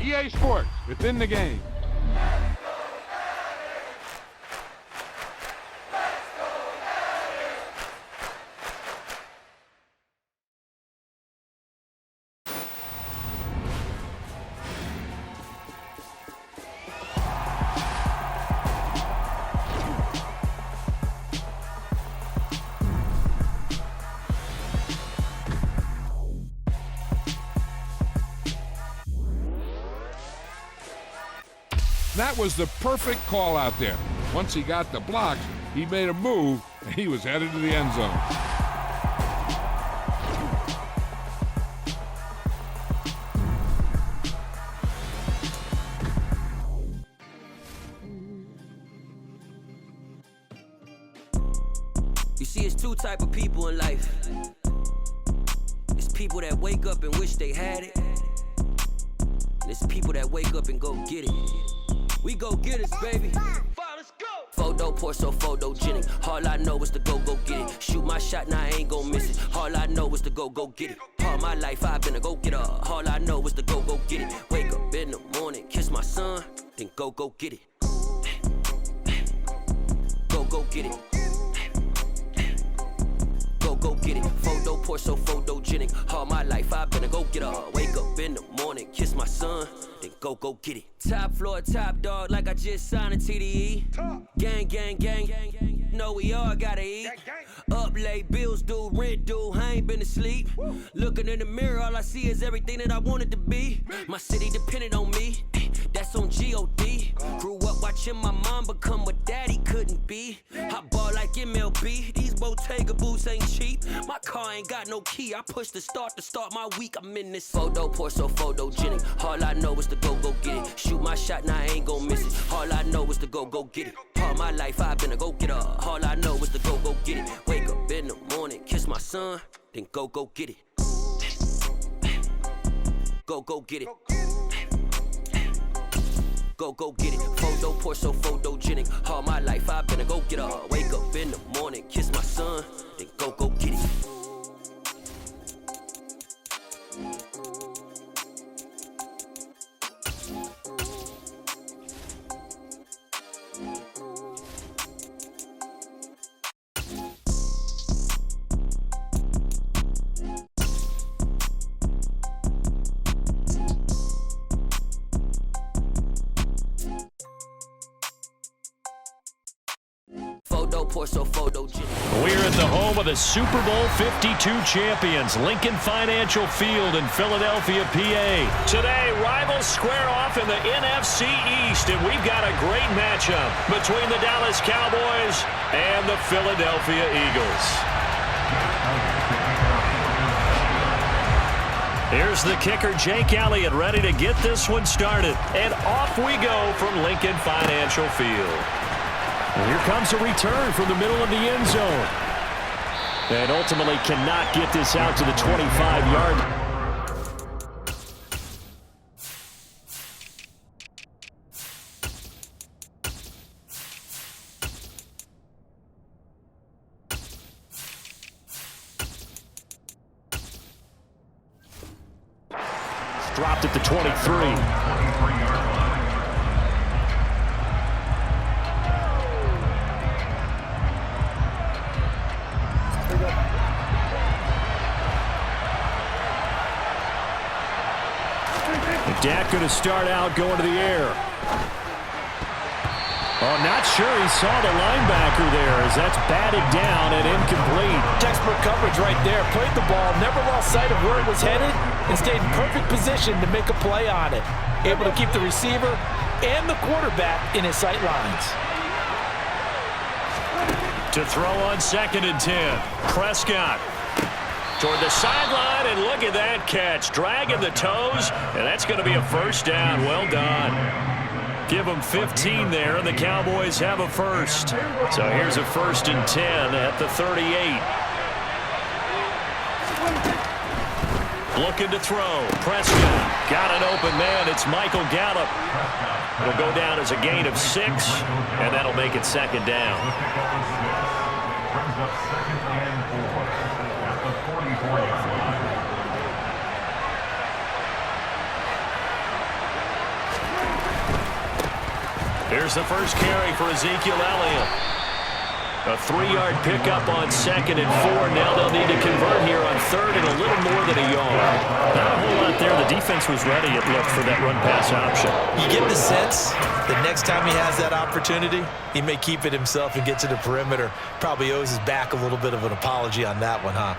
EA Sports. It's in the game. That was the perfect call out there. Once he got the blocks, he made a move, and he was headed to the end zone. You see, it's two type of people in life. It's people that wake up and wish they had it. And it's people that wake up and go get it. We go get it, baby. Let's go. Photo pour so photogenic. All I know is to go get it. Shoot my shot, now I ain't gon' miss it. All I know is to go get it. All my life I've been a go-getter. All I know is to go get it. Wake up in the morning, kiss my son, then go get it. Go get it. Go get it. Photo pour so photogenic. All my life I've been a go-getter. Wake up in the morning, kiss my son, then go get it. Top floor, top dog, like I just signed a TDE. Gang. Know we all gotta eat. Up late, bills due, rent due, I ain't been asleep. Looking in the mirror, all I see is everything that I wanted to be. My city depended on me, that's on G.O.D. Grew up watching my mom become what daddy couldn't be. I ball like MLB, these Bottega boots ain't cheap. My car ain't got no key, I push the start to start my week. I'm in this photo pour so photogenic. All I know is to go get it. Shoot my shot, now I ain't gon' miss it. All I know is to go get it. All my life I've been a go-getter. All I know is to go get it. Wake up in the morning, kiss my son, then go get it. Go get it. Go get it. Photo pour so photogenic. All my life I've been a go-getter. Wake up in the morning, kiss my son, then go get it. We're at the home of the Super Bowl 52 champions, Lincoln Financial Field in Philadelphia, PA. Today, rivals square off in the NFC East, and we've got a great matchup between the Dallas Cowboys and the Philadelphia Eagles. Here's the kicker, Jake Elliott, ready to get this one started. And off we go from Lincoln Financial Field. And here comes a return from the middle of the end zone. And ultimately cannot get this out to the 25-yard. Dropped at the 23. Dak going to start out going to the air. Oh, not sure he saw the linebacker there as that's batted down and incomplete. Textbook coverage right there. Played the ball, never lost sight of where it was headed, and stayed in perfect position to make a play on it. Able to keep the receiver and the quarterback in his sight lines. To throw on 2nd and 10. Prescott toward the sideline, and look at that catch. Dragging the toes, and that's going to be a first down. Well done. Give them 15 there, and the Cowboys have a first. So here's a 1st and 10 at the 38. Looking to throw. Prescott got an open man. It's Michael Gallup. It'll go down as a gain of 6, and that'll make it 2nd down. There's the first carry for Ezekiel Elliott. A 3-yard pickup on 2nd and 4. Now they'll need to convert here on 3rd and a little more than a yard. Not a whole lot there. The defense was ready, it looked, for that run-pass option. You get the sense that next time he has that opportunity, he may keep it himself and get to the perimeter. Probably owes his back a little bit of an apology on that one, huh?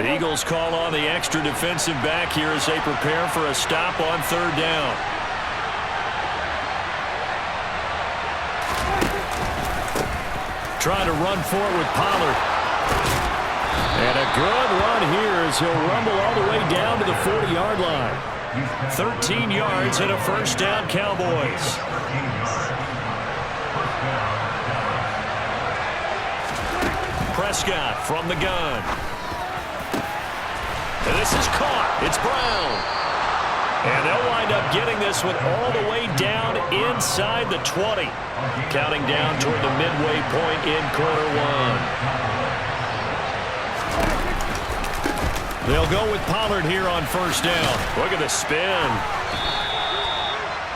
The Eagles call on the extra defensive back here as they prepare for a stop on 3rd down. Trying to run for it with Pollard. And a good run here as he'll rumble all the way down to the 40-yard line. 13 yards and a first down, Cowboys. Prescott from the gun. And this is caught. It's Brown. And they'll wind up getting this one all the way down inside the 20. Counting down toward the midway point in quarter 1. They'll go with Pollard here on first down. Look at the spin.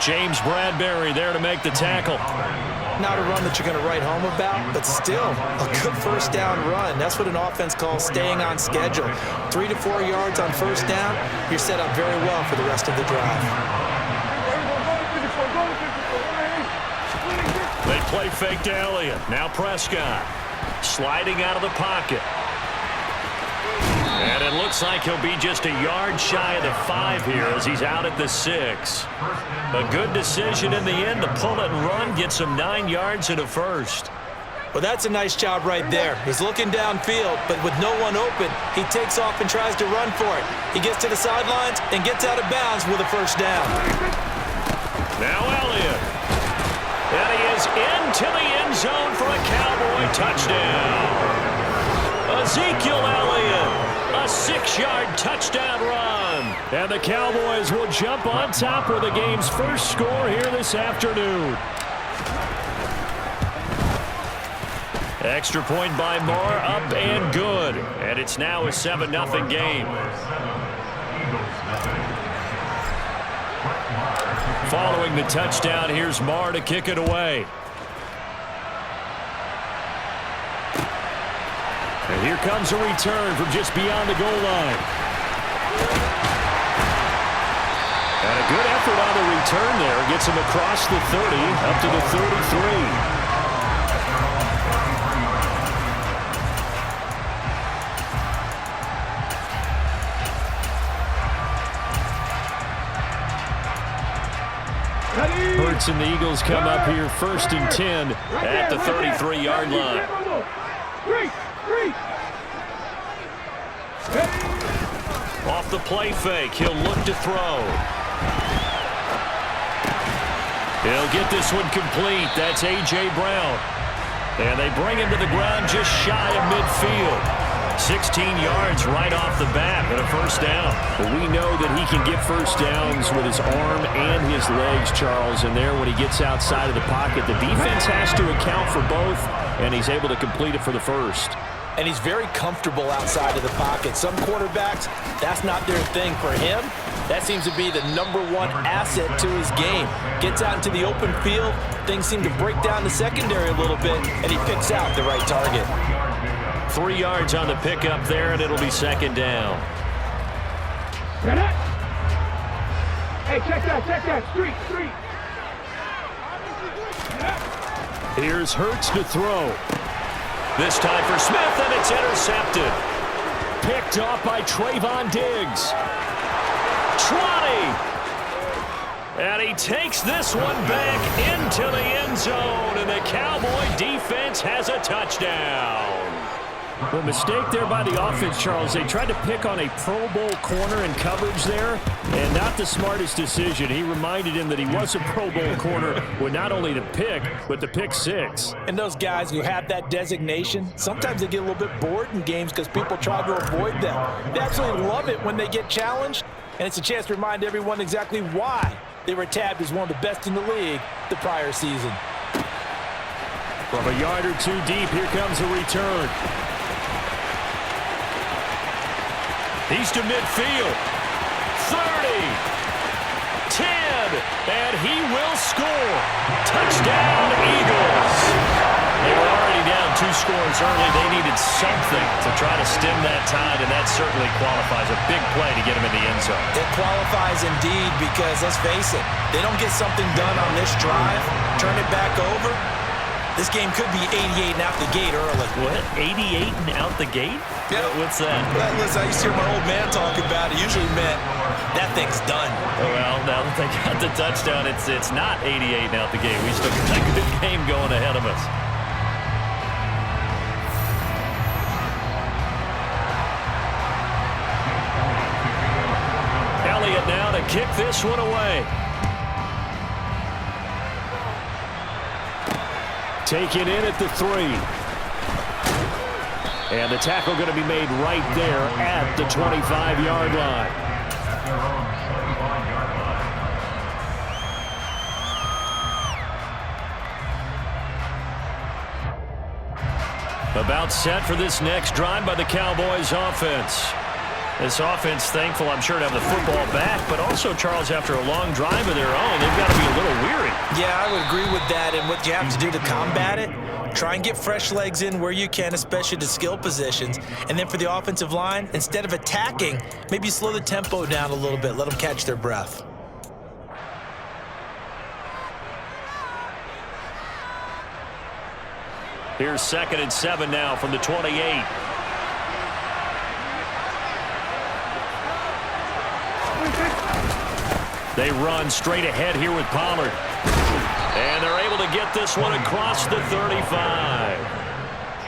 James Bradbury there to make the tackle. Not a run that you're going to write home about, but still a good first down run. That's what an offense calls staying on schedule. 3 to 4 yards on first down, you're set up very well for the rest of the drive. They play fake to Elliott. Now Prescott sliding out of the pocket. And it looks like he'll be just a yard shy of the 5 here as he's out at the 6. A good decision in the end to pull it and run, get some 9 yards and a first. Well, that's a nice job right there. He's looking downfield, but with no one open, he takes off and tries to run for it. He gets to the sidelines and gets out of bounds with a first down. Now Elliott. And he is into the end zone for a Cowboy touchdown. Ezekiel Elliott. A 6-yard touchdown run. And the Cowboys will jump on top with the game's first score here this afternoon. Extra point by Moore, up and good. And it's now a 7-0 game. Following the touchdown, here's Moore to kick it away. And here comes a return from just beyond the goal line. And a good effort on the return there. Gets him across the 30, up to the 33. Hurts and the Eagles come up here 1st and 10 at the 33-yard line. Off the play fake, he'll look to throw. He'll get this one complete. That's A.J. Brown. And they bring him to the ground just shy of midfield. 16 yards right off the bat and a first down. But we know that he can get first downs with his arm and his legs, Charles. And there when he gets outside of the pocket, the defense has to account for both, and he's able to complete it for the first. And he's very comfortable outside of the pocket. Some quarterbacks, that's not their thing. For him, that seems to be the #1 asset to his game. Gets out into the open field, things seem to break down the secondary a little bit, and he picks out the right target. 3 yards on the pickup there, and it'll be 2nd down. Hey, check that, street. Here's Hurts to throw. This time for Smith, and it's intercepted. Picked off by Trayvon Diggs. 20. And he takes this one back into the end zone, and the Cowboy defense has a touchdown. The mistake there by the offense, Charles. They tried to pick on a Pro Bowl corner in coverage there, and not the smartest decision. He reminded him that he was a Pro Bowl corner with not only the pick, but the pick 6. And those guys who have that designation, sometimes they get a little bit bored in games because people try to avoid them. They absolutely love it when they get challenged, and it's a chance to remind everyone exactly why they were tabbed as one of the best in the league the prior season. From a yard or 2 deep, here comes a return. He's to midfield. 30. 10, and he will score. Touchdown, Eagles. They were already down 2 scores early. They needed something to try to stem that tide, and that certainly qualifies. A big play to get him in the end zone. It qualifies indeed because, let's face it, they don't get something done on this drive, turn it back over, this game could be 88 and out the gate early. What? 88 and out the gate? Yeah. What's that? Well, listen, I used to hear my old man talk about it. Usually meant that thing's done. Well, now that they got the touchdown, it's not 88 and out the gate. We still got a good game going ahead of us. Elliott now to kick this one away. Taken in at the 3. And the tackle going to be made right there at the 25-yard line. About set for this next drive by the Cowboys offense. This offense, thankful, I'm sure, to have the football back, but also, Charles, after a long drive of their own, they've got to be a little weary. Yeah, I would agree with that, and what you have to do to combat it, try and get fresh legs in where you can, especially to skill positions. And then for the offensive line, instead of attacking, maybe slow the tempo down a little bit, let them catch their breath. Here's 2nd and 7 now from the 28. They run straight ahead here with Pollard. And they're able to get this one across the 35.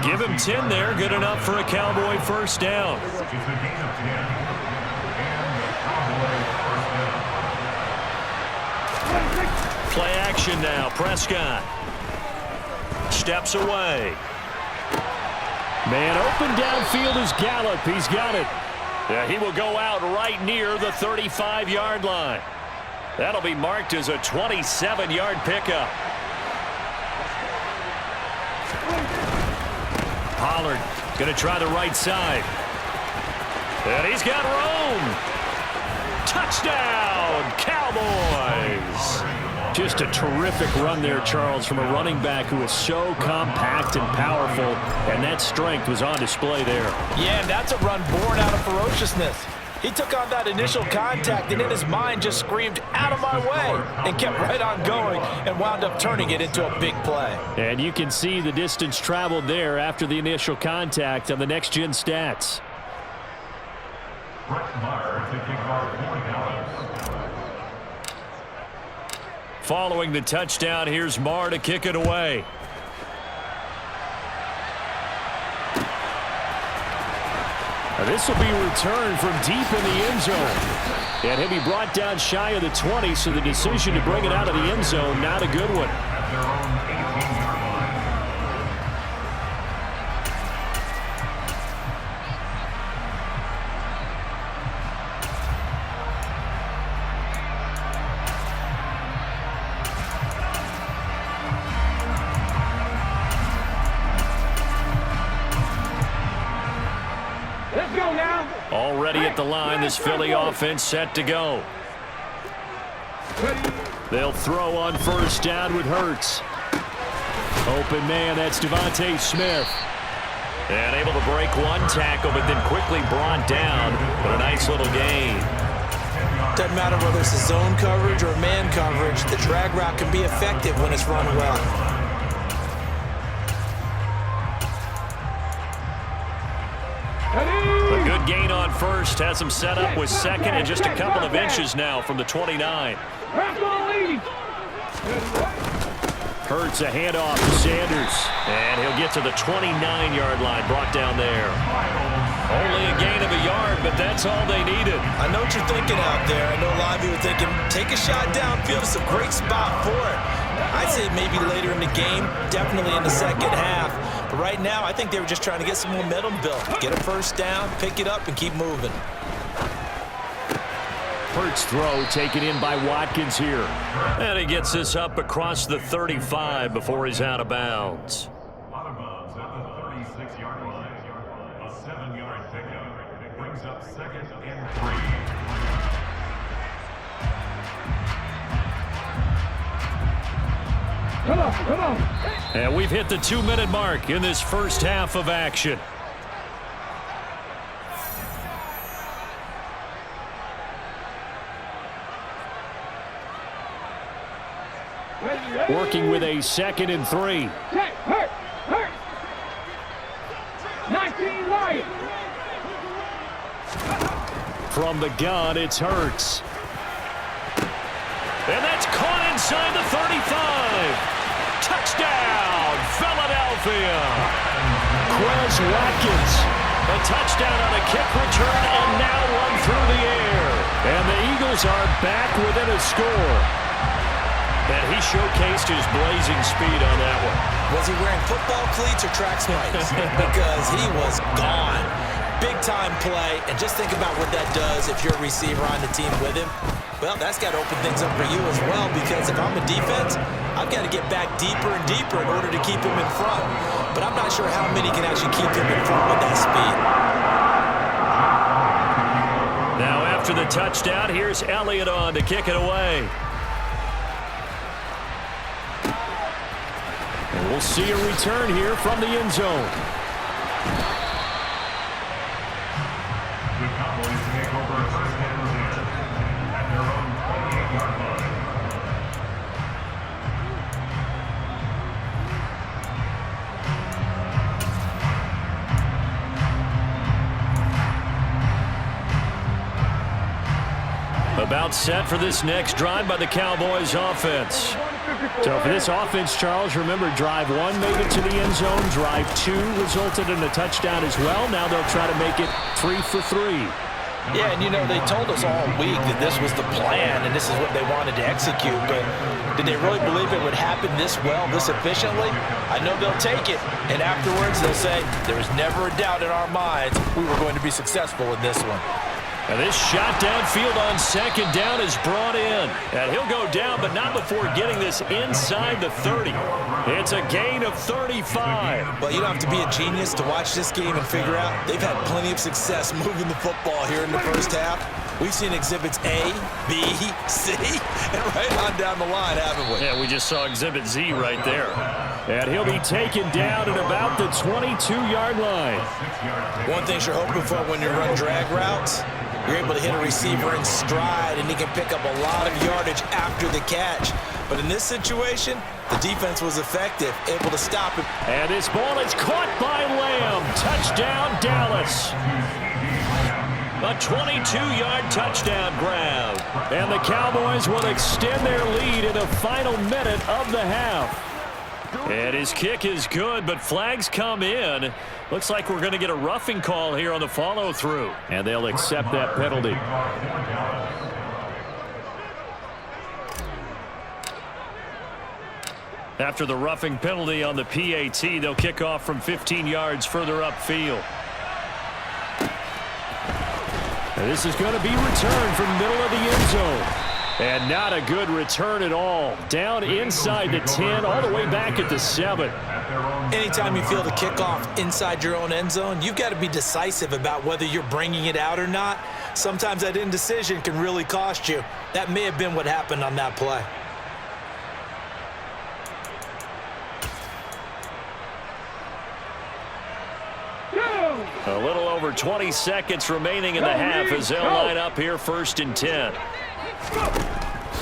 Give him 10 there. Good enough for a Cowboy first down. Play action now. Prescott steps away. Man open downfield is Gallup. He's got it. Yeah, he will go out right near the 35-yard line. That'll be marked as a 27-yard pickup. Pollard going to try the right side. And he's got room. Touchdown, Cowboys. Just a terrific run there, Charles, from a running back who is so compact and powerful, and that strength was on display there. Yeah, and that's a run born out of ferociousness. He took on that initial contact and in his mind just screamed, "Out of my way," and kept right on going and wound up turning it into a big play. And you can see the distance traveled there after the initial contact on the next-gen stats. Following the touchdown, here's Marr to kick it away. This will be returned from deep in the end zone. And he'll be brought down shy of the 20, so the decision to bring it out of the end zone, not a good one. Let's go now. Already at the line, this Philly offense set to go. They'll throw on first down with Hurts. Open man, that's Devontae Smith. And able to break one tackle, but then quickly brought down. But a nice little gain. Doesn't matter whether it's a zone coverage or man coverage, the drag route can be effective when it's run well. A good gain on first has him set up with second and just a couple of inches now from the 29. Hurts a handoff to Sanders. And he'll get to the 29-yard line, brought down there. Only a gain of a yard, but that's all they needed. I know what you're thinking out there. I know a lot of you are thinking, take a shot downfield. It's a great spot for it. I'd say maybe later in the game, definitely in the second half. But right now, I think they were just trying to get some momentum built. Get a first down, pick it up, and keep moving. Hurts throw taken in by Watkins here. And he gets this up across the 35 before he's out of bounds. Out of bounds at the 36-yard line. A 7-yard pickup brings up 2nd and 3. Come on, come on. And we've hit the 2-minute mark in this first half of action. Working with a 2nd and 3. Check, hurt. 19 right. From the gun, it's Hurts. And that's caught inside the 35. Touchdown, Philadelphia. Quez Watkins. A touchdown on a kick return and now one through the air. And the Eagles are back within a score. And he showcased his blazing speed on that one. Was he wearing football cleats or track spikes? Because he was gone. Big-time play, and just think about what that does if you're a receiver on the team with him. Well, that's got to open things up for you as well, because if I'm a defense, I've got to get back deeper and deeper in order to keep him in front. But I'm not sure how many can actually keep him in front with that speed. Now after the touchdown, here's Elliott on to kick it away. And we'll see a return here from the end zone. The Cowboys take over first and 10 at their own 28-yard line. About set for this next drive by the Cowboys offense. So for this offense, Charles, remember drive 1 made it to the end zone. Drive 2 resulted in a touchdown as well. Now they'll try to make it 3 for 3. Yeah, and you know, they told us all week that this was the plan and this is what they wanted to execute, but did they really believe it would happen this well, this efficiently? I know they'll take it, and afterwards they'll say, there was never a doubt in our minds we were going to be successful in this one. And this shot downfield on 2nd down is brought in. And he'll go down, but not before getting this inside the 30. It's a gain of 35. Well, you don't have to be a genius to watch this game and figure out they've had plenty of success moving the football here in the first half. We've seen exhibits A, B, C, and right on down the line, haven't we? Yeah, we just saw exhibit Z right there. And he'll be taken down at about the 22-yard line. One thing you're hoping for when you run drag routes, you're able to hit a receiver in stride, and he can pick up a lot of yardage after the catch. But in this situation, the defense was effective, able to stop it. And this ball is caught by Lamb. Touchdown, Dallas. A 22-yard touchdown grab. And the Cowboys will extend their lead in the final minute of the half. And his kick is good, but flags come in. Looks like we're going to get a roughing call here on the follow-through. And they'll accept that penalty. After the roughing penalty on the PAT, they'll kick off from 15 yards further upfield. And this is going to be returned from middle of the end zone. And not a good return at all. Down inside the 10, all the way back at the 7. Anytime you feel the kickoff inside your own end zone, you've got to be decisive about whether you're bringing it out or not. Sometimes that indecision can really cost you. That may have been what happened on that play. A little over 20 seconds remaining in the half as they'll line up here 1st and 10.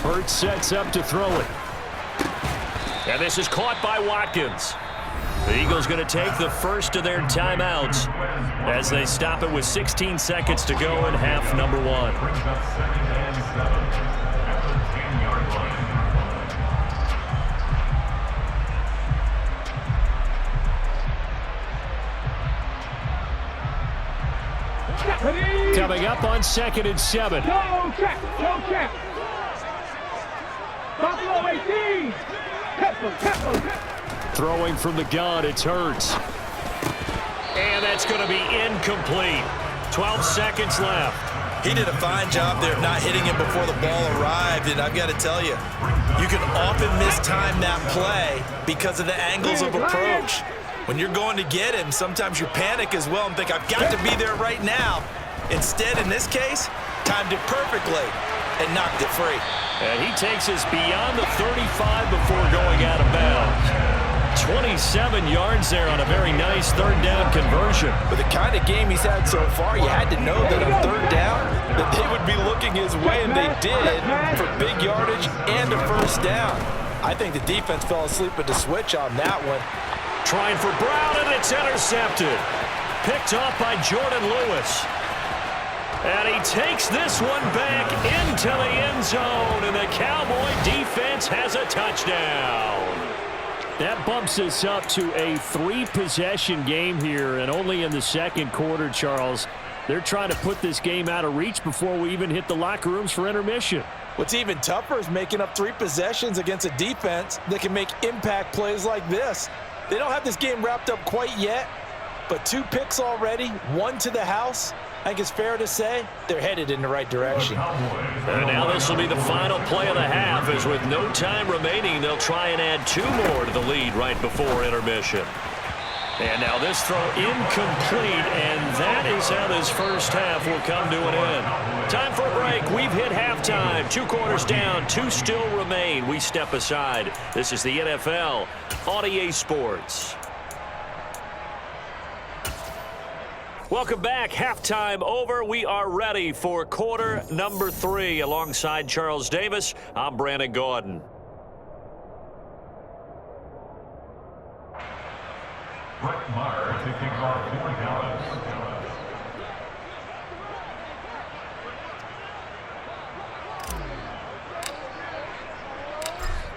Hurts sets up to throw it. And this is caught by Watkins. The Eagles going to take the first of their timeouts as they stop it with 16 seconds to go in half number 1. Coming up on 2nd and 7. Go check. Buffalo 18. Throwing from the gun, it's Hurts. And that's going to be incomplete. 12 seconds left. He did a fine job there of not hitting him before the ball arrived, and I've got to tell you, you can often mistime that play because of the angles of approach. When you're going to get him, sometimes you panic as well and think, I've got to be there right now. Instead, in this case, timed it perfectly. and knocked it free. And he takes us beyond the 35 before going out of bounds. 27 yards there on a very nice third down conversion. With the kind of game he's had so far, you had to know that on third down that they would be looking his way, and they did, for big yardage and a first down. I think the defense fell asleep at the switch on that one. Trying for Brown, and it's intercepted. Picked off by Jordan Lewis. And he takes this one back into the end zone, and the Cowboy defense has a touchdown. That bumps us up to a 3-possession game here, and only in the second quarter, Charles. They're trying to put this game out of reach before we even hit the locker rooms for intermission. What's even tougher is making up 3 possessions against a defense that can make impact plays like this. They don't have this game wrapped up quite yet, but 2 picks already, 1 to the house. I think it's fair to say they're headed in the right direction. And now this will be the final play of the half, as with no time remaining, they'll try and add 2 more to the lead right before intermission. And now this throw incomplete, and that is how this first half will come to an end. Time for a break. We've hit halftime. 2 quarters down, 2 still remain. We step aside. This is the NFL on EA Sports. Welcome back. Halftime over. We are ready for quarter number 3. Alongside Charles Davis, I'm Brandon Gordon. Brett Maher to kick off for Dallas.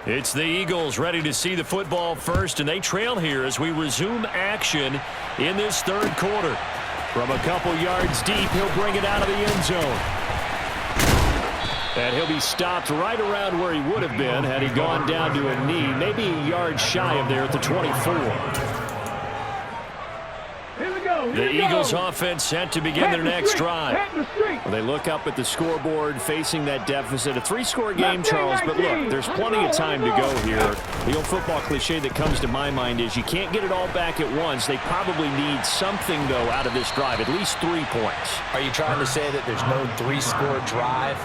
It's the Eagles ready to see the football first, and they trail here as we resume action in this third quarter. From a couple yards deep, he'll bring it out of the end zone. And he'll be stopped right around where he would have been had he gone down to a knee, maybe a yard shy of there at the 24. The Eagles offense set to begin their next drive. Well, they look up at the scoreboard facing that deficit. A 3-score game, Charles, but look, there's plenty of time to go here. The old football cliche that comes to my mind is you can't get it all back at once. They probably need something, though, out of this drive, at least 3 points. Are you trying to say that there's no 3-score drive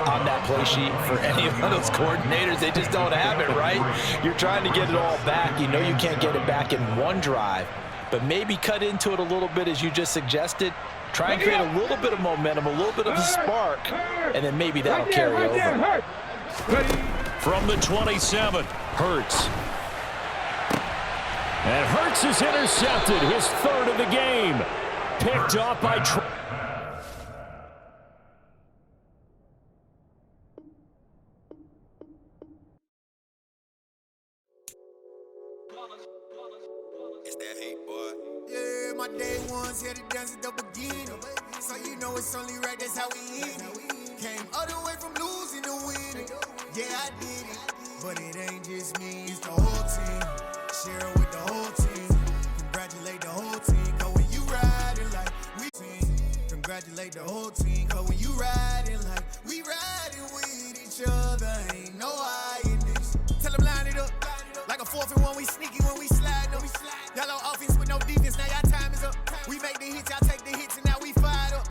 on that play sheet for any of those coordinators? They just don't have it, right? You're trying to get it all back. You know you can't get it back in one drive, but maybe cut into it a little bit as you just suggested. Try and create a little bit of momentum, a little bit of a spark, and then maybe that'll carry over. From the 27, Hurts. And Hurts is intercepted, his 3rd of the game. Picked off by It's that hate, boy. Yeah, my day ones here to dance at the beginning. So you know it's only right, that's how we eat it. Came all the way from losing to winning. Yeah, I did it. But it ain't just me, it's the whole team. Share it with the whole team. Congratulate the whole team, cause when you riding like we team. Congratulate the whole team, cause when you riding like we riding.